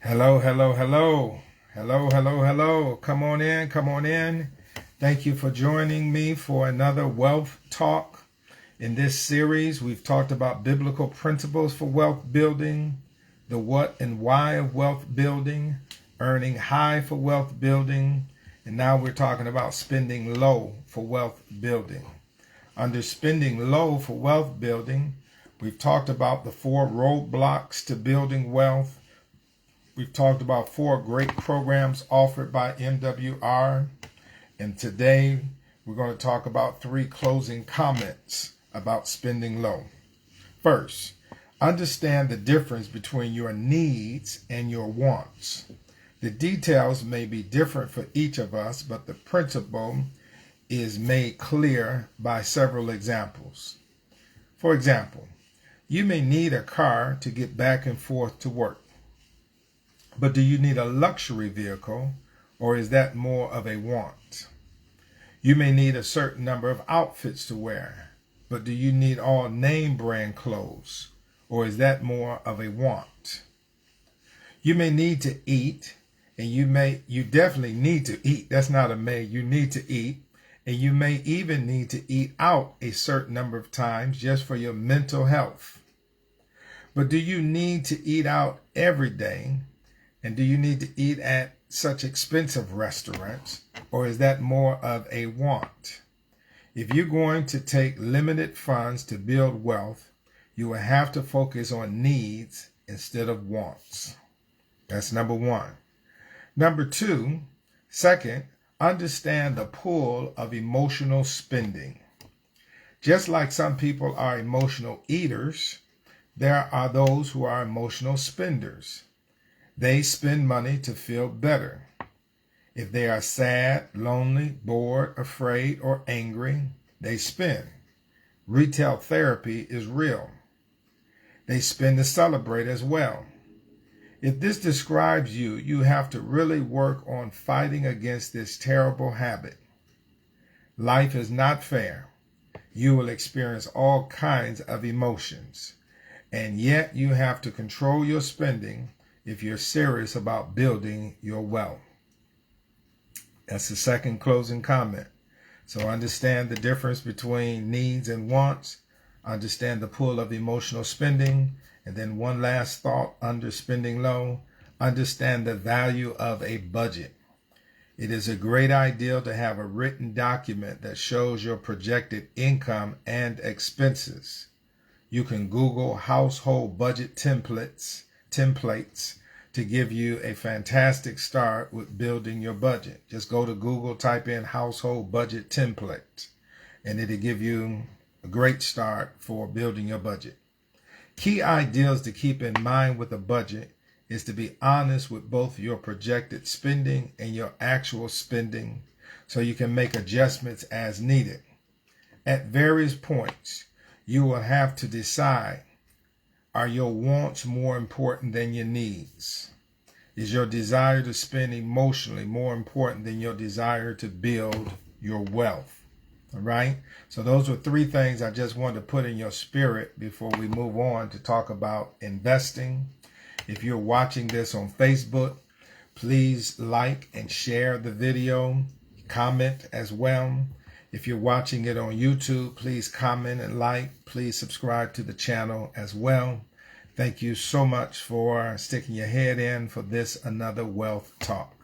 Hello, hello, hello. Hello, hello, hello. Come on in, come on in. Thank you for joining me for another Wealth Talk. In this series, we've talked about biblical principles for wealth building, the what and why of wealth building, earning high for wealth building, and now we're talking about spending low for wealth building. Under spending low for wealth building, we've talked about the 4 roadblocks to building wealth. We've talked about 4 great programs offered by MWR. And today we're going to talk about 3 closing comments about spending low. First, understand the difference between your needs and your wants. The details may be different for each of us, but the principle is made clear by several examples. For example, you may need a car to get back and forth to work. But do you need a luxury vehicle, or is that more of a want? You may need a certain number of outfits to wear, but do you need all name brand clothes, or is that more of a want? You may need to eat, and you definitely need to eat. That's not a may. You need to eat, and you may even need to eat out a certain number of times just for your mental health. But do you need to eat out every day? And do you need to eat at such expensive restaurants, or is that more of a want? If you're going to take limited funds to build wealth, you will have to focus on needs instead of wants. That's number 1. Number 2, second, understand the pull of emotional spending. Just like some people are emotional eaters, there are those who are emotional spenders. They spend money to feel better. If they are sad, lonely, bored, afraid, or angry, they spend. Retail therapy is real. They spend to celebrate as well. If this describes you, you have to really work on fighting against this terrible habit. Life is not fair. You will experience all kinds of emotions, and yet you have to control your spending if you're serious about building your wealth. That's the second closing comment. So understand the difference between needs and wants. Understand the pull of emotional spending. And then one last thought under spending low. Understand the value of a budget. It is a great idea to have a written document that shows your projected income and expenses. You can Google household budget templates to give you a fantastic start with building your budget. Just go to Google, type in household budget template, and it'll give you a great start for building your budget. Key ideas to keep in mind with a budget is to be honest with both your projected spending and your actual spending so you can make adjustments as needed. At various points, you will have to decide, are your wants more important than your needs? Is your desire to spend emotionally more important than your desire to build your wealth? All right? So those were 3 things I just wanted to put in your spirit before we move on to talk about investing. If you're watching this on Facebook, please like and share the video. Comment as well. If you're watching it on YouTube, please comment and like. Please subscribe to the channel as well. Thank you so much for sticking your head in for this another Wealth Talk.